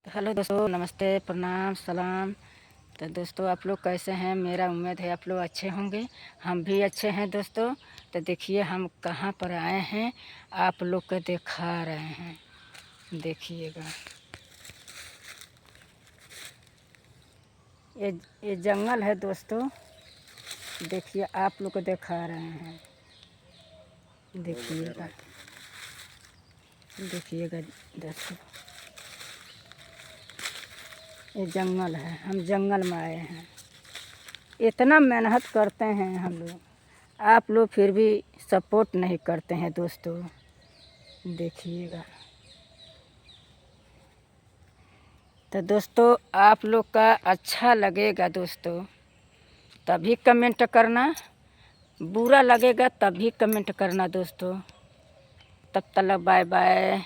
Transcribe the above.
Hello दोस्तों, नमस्ते, प्रणाम, सलाम। तो दोस्तों आप लोग कैसे हैं? मेरा उम्मीद है आप लोग अच्छे होंगे। हम भी अच्छे हैं दोस्तों। तो देखिए हम कहाँ पर आए हैं, आप लोग को दिखा रहे हैं, देखिएगा। ये जंगल है दोस्तों, देखिए आप लोग को दिखा रहे हैं, देखिएगा देखिएगा दोस्तों। ये जंगल है, हम जंगल में आए हैं। इतना मेहनत करते हैं हम लोग, आप लोग फिर भी सपोर्ट नहीं करते हैं दोस्तों, देखिएगा। तो दोस्तों आप लोग का अच्छा लगेगा दोस्तों तभी कमेंट करना, बुरा लगेगा तभी कमेंट करना दोस्तों। तब तक बाय बाय।